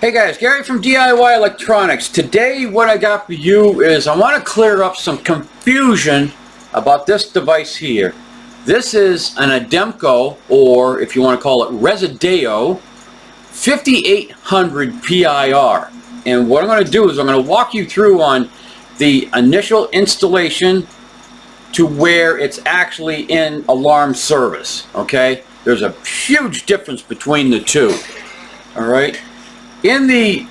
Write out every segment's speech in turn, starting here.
Hey guys, Gary from DIY Electronics. Today what I got for you is I want to clear up some confusion about this device here. This is an Ademco, or if you want to call it Resideo 5800 PIR. And what I'm going to do is I'm going to walk you through on the initial installation to where it's actually in alarm service. Okay? There's a huge difference between the two. Alright? In the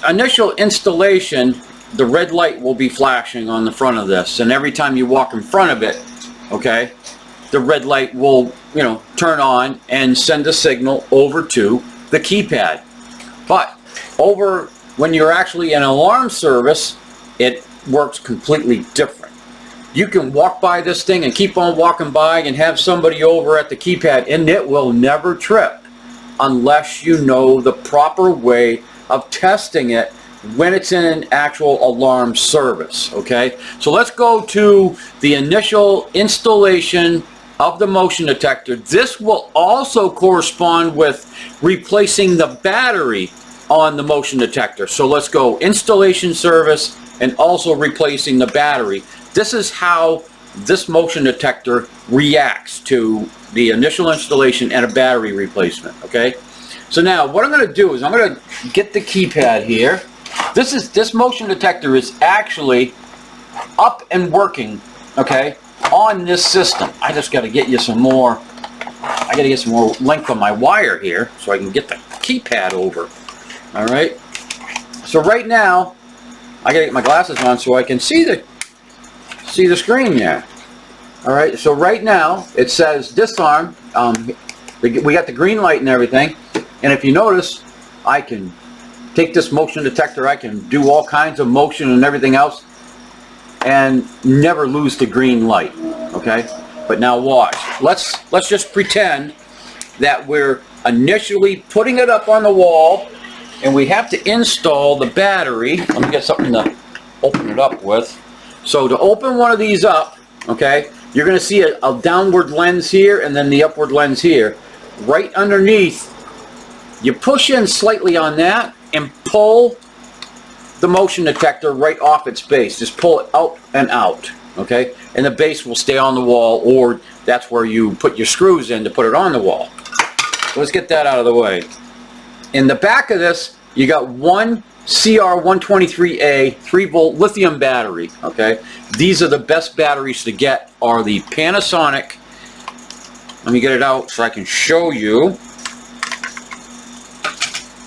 initial installation, the red light will be flashing on the front of this, and every time you walk in front of it, okay, the red light will, turn on and send a signal over to the keypad. But over when you're actually in alarm service, it works completely different. You can walk by this thing and keep on walking by and have somebody over at the keypad, and it will never trip unless you know the proper way of testing it when it's in an actual alarm service. Okay, so let's go to the initial installation of the motion detector. This will also correspond with replacing the battery on the motion detector. So let's go installation service and also replacing the battery. This is how this motion detector reacts to the initial installation and a battery replacement. Okay, so now what I'm going to do is I'm going to get the keypad here. This motion detector is actually up and working, okay, on this system. I just got to get you some more. I got to get some more length on my wire here so I can get the keypad over. All right. So right now, I got to get my glasses on so I can see the screen there. All right. So right now it says disarm. We got the green light and everything. And if you notice, I can take this motion detector, I can do all kinds of motion and everything else and never lose the green light. Okay? But now watch. Let's just pretend that we're initially putting it up on the wall and we have to install the battery. Let me get something to open it up with. So to open one of these up, okay, you're going to see a downward lens here and then the upward lens here. Right underneath, you push in slightly on that and pull the motion detector right off its base. Just pull it out and out, okay? And the base will stay on the wall, or that's where you put your screws in to put it on the wall. So let's get that out of the way. In the back of this, you got one CR123A 3-volt lithium battery, okay? These are the best batteries to get, are the Panasonic. Let me get it out so I can show you.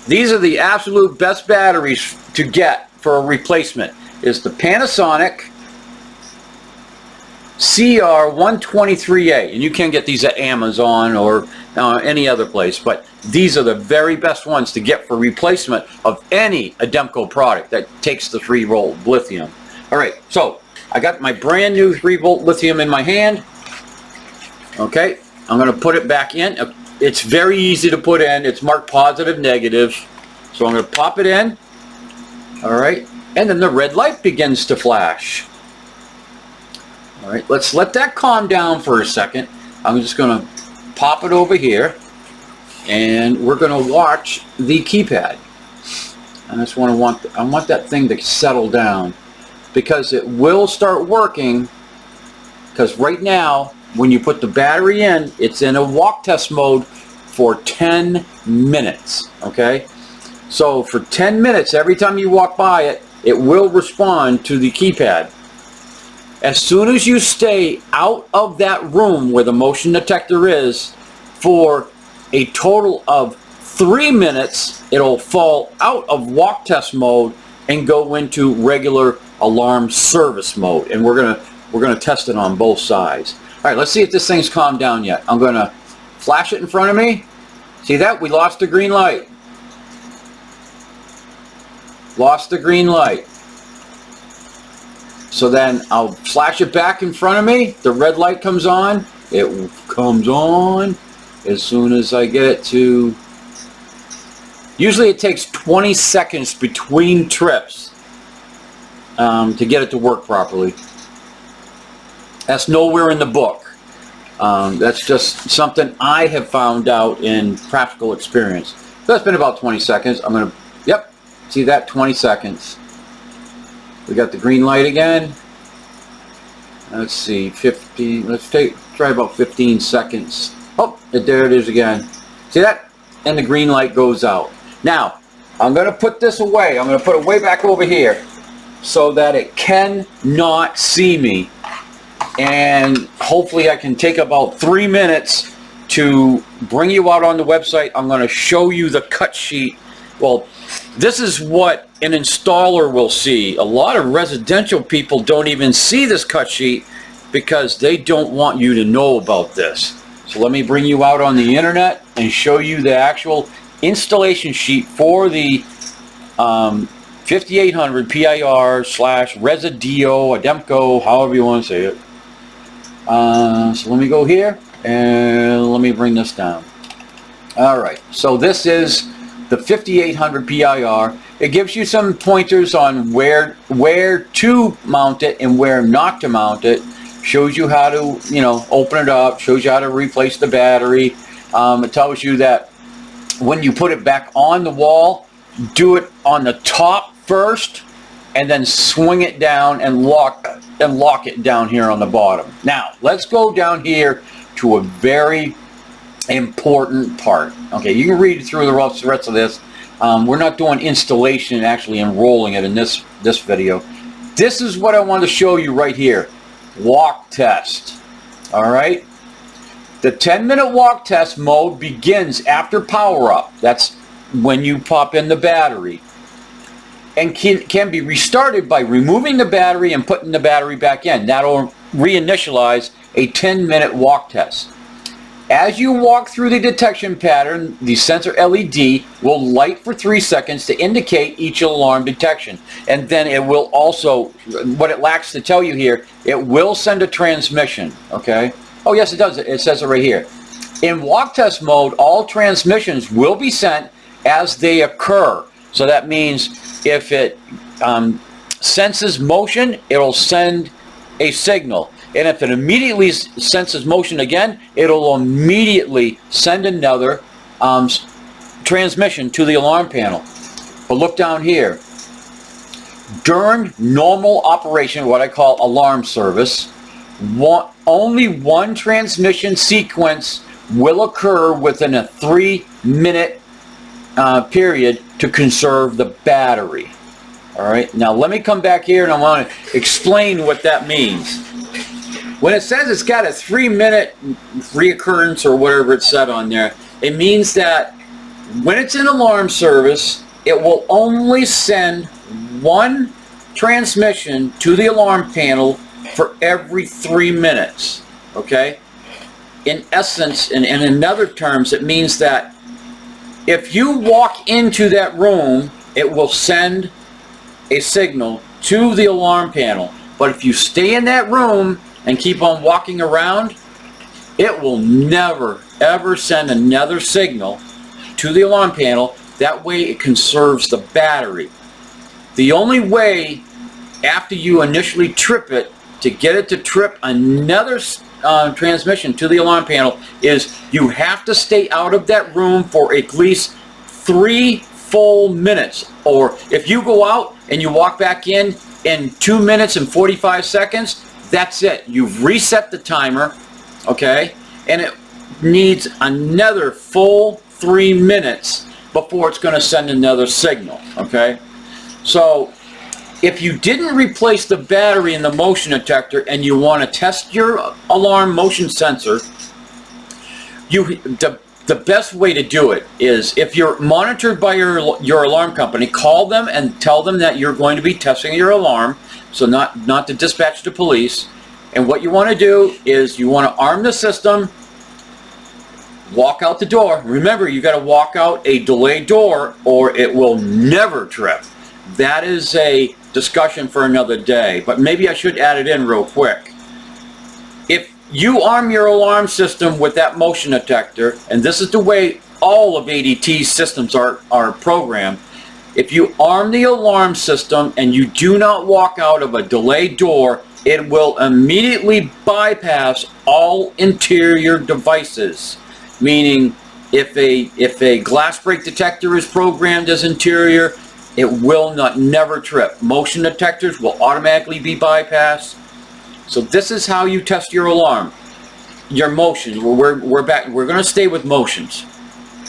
These are the absolute best batteries to get for a replacement. Is the Panasonic CR123A, and you can get these at Amazon or any other place, but these are the very best ones to get for replacement of any Ademco product that takes the 3-volt lithium. Alright, so I got my brand new 3-volt lithium in my hand. Okay, I'm going to put it back in. It's very easy to put in. It's marked positive, negative. So I'm going to pop it in. Alright. And then the red light begins to flash. Alright. Let's let that calm down for a second. I'm just going to pop it over here. And we're going to watch the keypad. I just want that thing to settle down. Because it will start working. Because right now, when you put the battery in, it's in a walk test mode for 10 minutes, okay? So for 10 minutes, every time you walk by it, it will respond to the keypad. As soon as you stay out of that room where the motion detector is for a total of 3 minutes, it'll fall out of walk test mode and go into regular alarm service mode. And we're gonna test it on both sides. Alright, let's see if this thing's calmed down yet. I'm going to flash it in front of me. See that? We lost the green light. Lost the green light. So then I'll flash it back in front of me. The red light comes on. It comes on as soon as I get it to... Usually it takes 20 seconds between trips to get it to work properly. That's nowhere in the book. That's just something I have found out in practical experience. So that's been about 20 seconds. I'm going to Yep, see that, 20 seconds. We got the green light again. Let's see, 15, let's try about 15 seconds. Oh, there it is again. See that? And the green light goes out. Now, I'm going to put this away. I'm going to put it way back over here so that it cannot see me. And hopefully I can take about 3 minutes to bring you out on the website. I'm going to show you the cut sheet. Well, this is what an installer will see. A lot of residential people don't even see this cut sheet because they don't want you to know about this. So let me bring you out on the internet and show you the actual installation sheet for the 5800 PIR / Reinstallation Ademco, however you want to say it. So let me go here and let me bring this down. Alright, so this is the 5800 PIR. It gives you some pointers on where to mount it and where not to mount it. Shows you how to, open it up, shows you how to replace the battery. It tells you that when you put it back on the wall, do it on the top first and then swing it down and lock it down here on the bottom. Now, let's go down here to a very important part. Okay, you can read through the rest of this. We're not doing installation and actually enrolling it in this video. This is what I want to show you right here. Walk test. Alright? The 10-minute walk test mode begins after power up. That's when you pop in the battery. And can be restarted by removing the battery and putting the battery back in. That'll reinitialize a 10-minute walk test. As you walk through the detection pattern, the sensor LED will light for 3 seconds to indicate each alarm detection. And then it will also, what it lacks to tell you here, it will send a transmission, okay? Oh yes, it does. It says it right here. In walk test mode, all transmissions will be sent as they occur. So that means if it senses motion, it'll send a signal. And if it immediately senses motion again, it'll immediately send another transmission to the alarm panel. But look down here. During normal operation, what I call alarm service, only one transmission sequence will occur within a 3-minute period to conserve the battery. All right, now let me come back here and I want to explain what that means. When it says it's got a 3-minute reoccurrence or whatever it said on there, it means that when it's in alarm service, it will only send one transmission to the alarm panel for every 3 minutes. Okay? In essence, and in other terms, it means that if you walk into that room, it will send a signal to the alarm panel. But if you stay in that room and keep on walking around, it will never ever send another signal to the alarm panel. That way it conserves the battery. The only way after you initially trip it to get it to trip another transmission to the alarm panel is you have to stay out of that room for at least 3 full minutes. Or if you go out and you walk back in 2 minutes and 45 seconds, that's it. You've reset the timer, okay? And it needs another full 3 minutes before it's going to send another signal, okay? So if you didn't replace the battery in the motion detector and you want to test your alarm motion sensor, the best way to do it is, if you're monitored by your alarm company, call them and tell them that you're going to be testing your alarm, so not to dispatch the police. And what you want to do is you want to arm the system, walk out the door. Remember, you got to walk out a delayed door or it will never trip. That is a discussion for another day, but maybe I should add it in real quick. If you arm your alarm system with that motion detector, and this is the way all of ADT's systems are programmed, if you arm the alarm system and you do not walk out of a delayed door, it will immediately bypass all interior devices, meaning If a glass break detector is programmed as interior, it will never trip. Motion detectors will automatically be bypassed. So this is how you test your alarm. Your motions. We're back. We're going to stay with motions.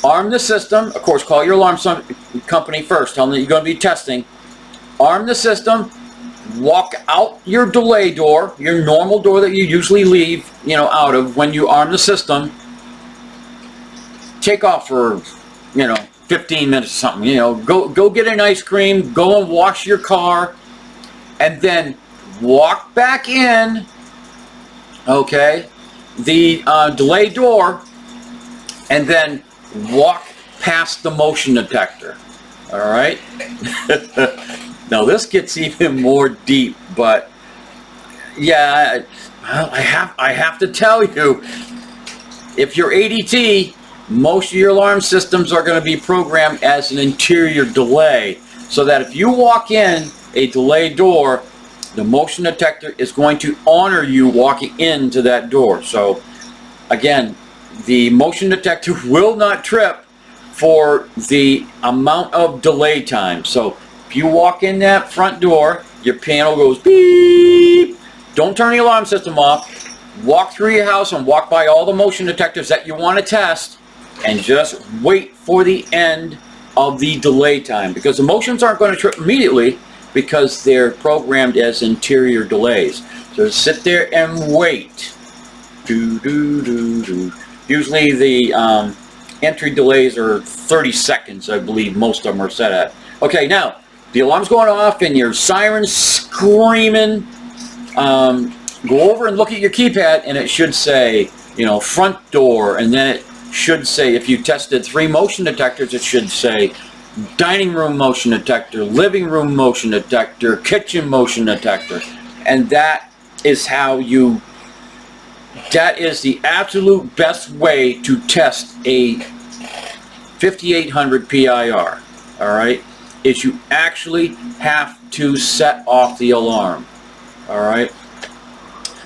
Arm the system. Of course, call your alarm company first. Tell them that you're going to be testing. Arm the system. Walk out your delay door, your normal door that you usually leave, out of when you arm the system. Take off for, 15 minutes or something. Go get an ice cream. Go and wash your car, and then walk back in. Okay, the delay door, and then walk past the motion detector. All right. Now this gets even more deep, but yeah, I have to tell you, if you're ADT, most of your alarm systems are going to be programmed as an interior delay, so that if you walk in a delay door, the motion detector is going to honor you walking into that door. So again, the motion detector will not trip for the amount of delay time. So if you walk in that front door, your panel goes beep. Don't turn the alarm system off. Walk through your house and walk by all the motion detectors that you want to test, and just wait for the end of the delay time, because the motions aren't going to trip immediately because they're programmed as interior delays. So sit there and wait. Usually the entry delays are 30 seconds, I believe most of them are set at. Okay, now the alarm's going off and your siren's screaming. Go over and look at your keypad, and it should say, front door, and then it should say, if you tested 3 motion detectors, it should say dining room motion detector, living room motion detector, kitchen motion detector. And that is the absolute best way to test a 5800 PIR. All right, is you actually have to set off the alarm. All right.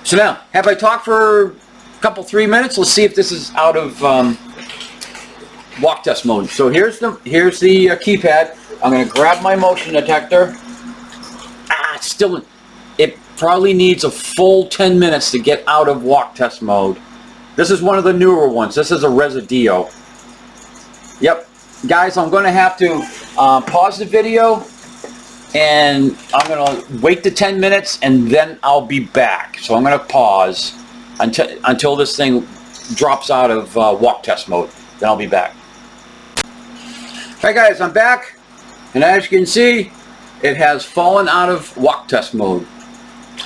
So now, have I talked for a couple 3 minutes? Let's see if this is out of walk test mode. So here's the keypad. I'm going to grab my motion detector. It probably needs a full 10 minutes to get out of walk test mode. This is one of the newer ones. This is a Residio. Yep, guys, I'm going to have to pause the video, and I'm going to wait the 10 minutes, and then I'll be back. So I'm going to pause until this thing drops out of walk test mode. Then I'll be back. Hi guys, I'm back, and as you can see, it has fallen out of walk test mode.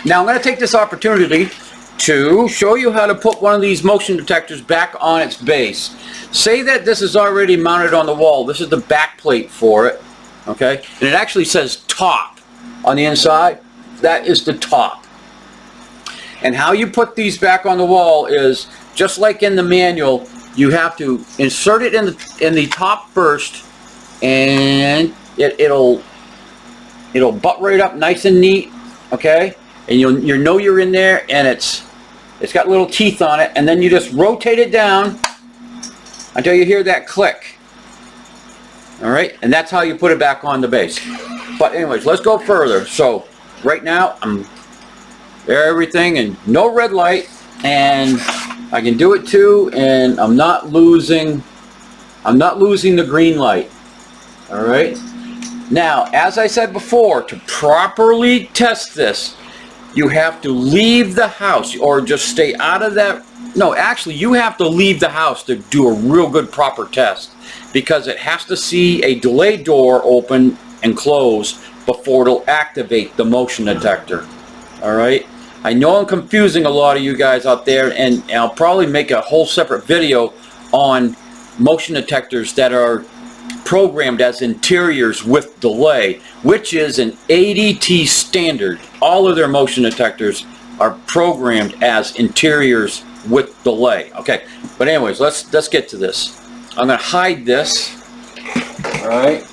Now I'm going to take this opportunity to show you how to put one of these motion detectors back on its base. Say that this is already mounted on the wall. This is the back plate for it, okay? And it actually says top on the inside. That is the top. And how you put these back on the wall is, just like in the manual, you have to insert it in the top first, and it'll butt right up nice and neat, okay? And you know you're in there, and it's got little teeth on it, and then you just rotate it down until you hear that click. All right, and that's how you put it back on the base. But anyways, let's go further. So right now I'm everything and no red light, and I can do it too, and I'm not losing the green light. All right. Now, as I said before, to properly test this, you have to leave the house, or just stay out of that. No, actually, you have to leave the house to do a real good proper test, because it has to see a delay door open and close before it'll activate the motion detector. All right. I know I'm confusing a lot of you guys out there, and I'll probably make a whole separate video on motion detectors that are programmed as interiors with delay, which is an ADT standard. All of their motion detectors are programmed as interiors with delay. Okay, but anyways, let's get to this. I'm going to hide this. All right,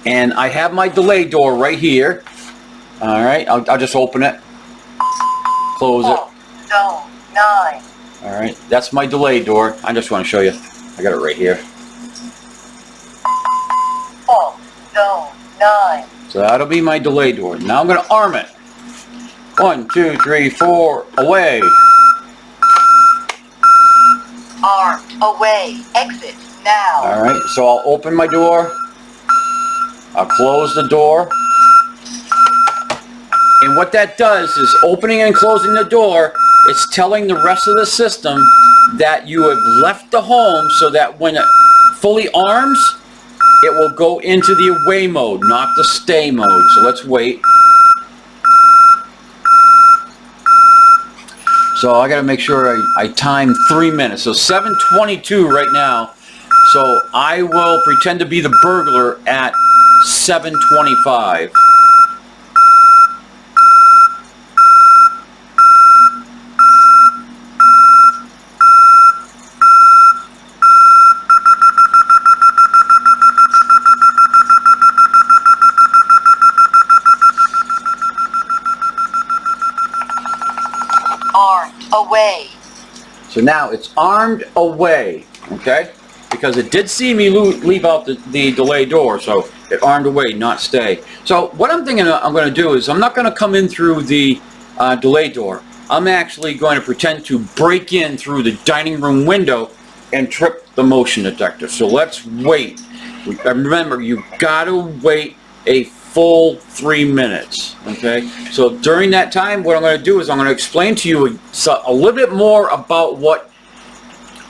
and I have my delay door right here. All right, I'll just open it, close it. Zone 9. All right, that's my delay door. I just want to show you. I got it right here. Fault zone 9. So that'll be my delay door. Now I'm going to arm it. 1, 2, 3, 4, away. Armed. Away. Exit now. Alright, so I'll open my door. I'll close the door. And what that does is opening and closing the door, it's telling the rest of the system that you have left the home, so that when it fully arms, it will go into the away mode, not the stay mode. So let's wait. So I got to make sure I time 3 minutes. So 7:22 right now. So I will pretend to be the burglar at 7:25. Armed. Away. So now it's armed away, okay? Because it did see me leave out the delay door, so it armed away, not stay. So what I'm thinking I'm going to do is I'm not going to come in through the delay door. I'm actually going to pretend to break in through the dining room window and trip the motion detector. So let's wait. Remember, you've got to wait a full 3 minutes, okay? So during that time, what I'm going to do is I'm going to explain to you a little bit more about what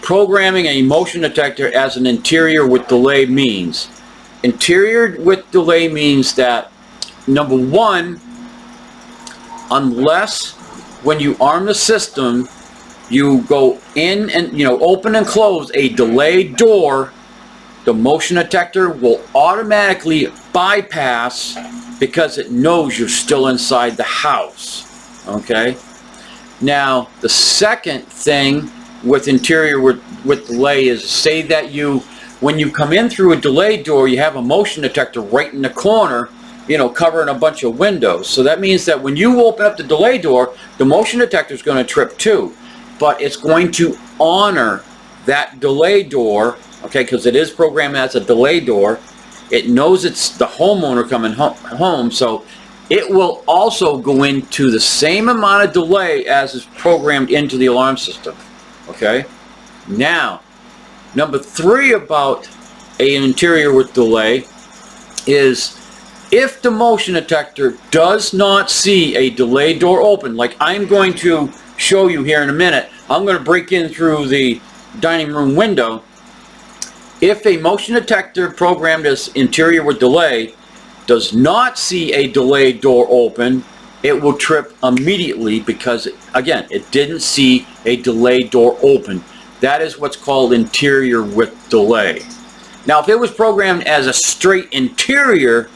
programming a motion detector as an interior with delay means. Interior with delay means that, number one, unless when you arm the system, you go in and, open and close a delay door, the motion detector will automatically bypass because it knows you're still inside the house, okay? Now, the second thing with interior with delay is, say that when you come in through a delay door, you have a motion detector right in the corner, covering a bunch of windows. So that means that when you open up the delay door, the motion detector is going to trip too, but it's going to honor that delay door, okay, because it is programmed as a delay door. It knows it's the homeowner coming home, so it will also go into the same amount of delay as is programmed into the alarm system, okay? Now, number 3 about an interior with delay is if the motion detector does not see a delay door open, like I'm going to show you here in a minute, I'm going to break in through the dining room window. If a motion detector programmed as interior with delay does not see a delay door open, it will trip immediately because, again, it didn't see a delay door open. That is what's called interior with delay. Now, if it was programmed as a straight interior,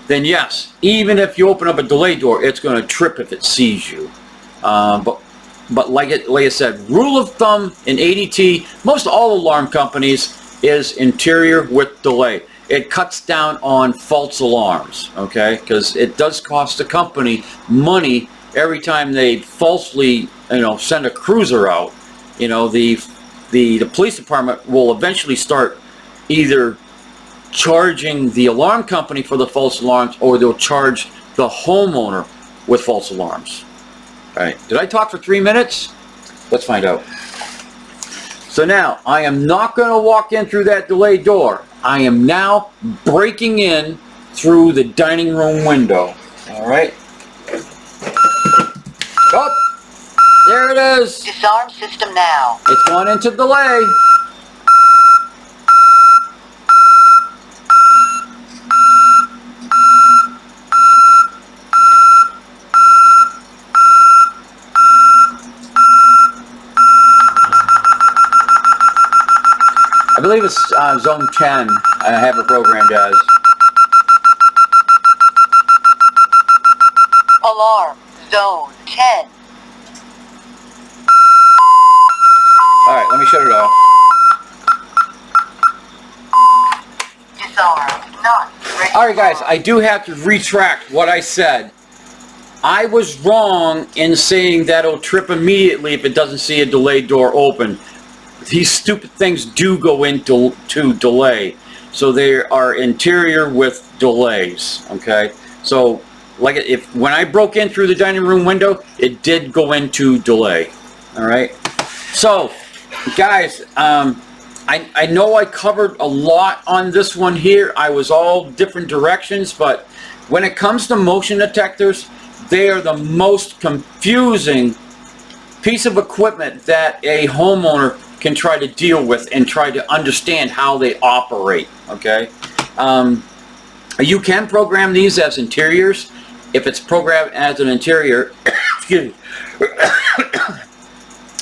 then yes, even if you open up a delay door, it's going to trip if it sees you. But like I said, rule of thumb in ADT, most all alarm companies, is interior with delay. It cuts down on false alarms, okay? Because it does cost the company money every time they falsely, send a cruiser out. The police department will eventually start either charging the alarm company for the false alarms, or they'll charge the homeowner with false alarms. All right, did I talk for 3 minutes? Let's find out. So now, I am not going to walk in through that delay door. I am now breaking in through the dining room window. All right. Oh, there it is. Disarm system now. It's gone into delay. I believe it's zone 10. I have it programmed as. Alarm zone 10. Alright, let me shut it off. Disarm. Not ready. Alright guys, I do have to retract what I said. I was wrong in saying that it'll trip immediately if it doesn't see a delayed door open. these stupid things do go into delay. So they are interior with delays, okay? So like when I broke in through the dining room window, it did go into delay, all right? So guys, I know I covered a lot on this one here. I was all different directions, but when it comes to motion detectors, they are the most confusing piece of equipment that a homeowner can try to deal with and try to understand how they operate, okay? You can program these as interiors. If it's programmed as an interior, excuse me,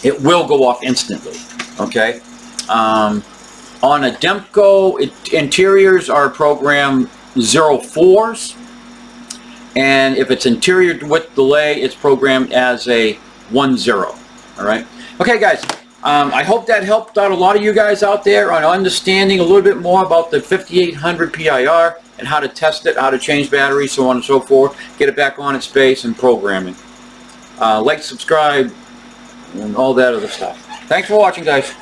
it will go off instantly, okay? On Ademco, interiors are programmed 04s, and if it's interior with delay, it's programmed as a 10, all right? Okay, guys, I hope that helped out a lot of you guys out there on understanding a little bit more about the 5800 PIR and how to test it, how to change batteries, so on and so forth, get it back on its base and programming. Like, subscribe, and all that other stuff. Thanks for watching, guys.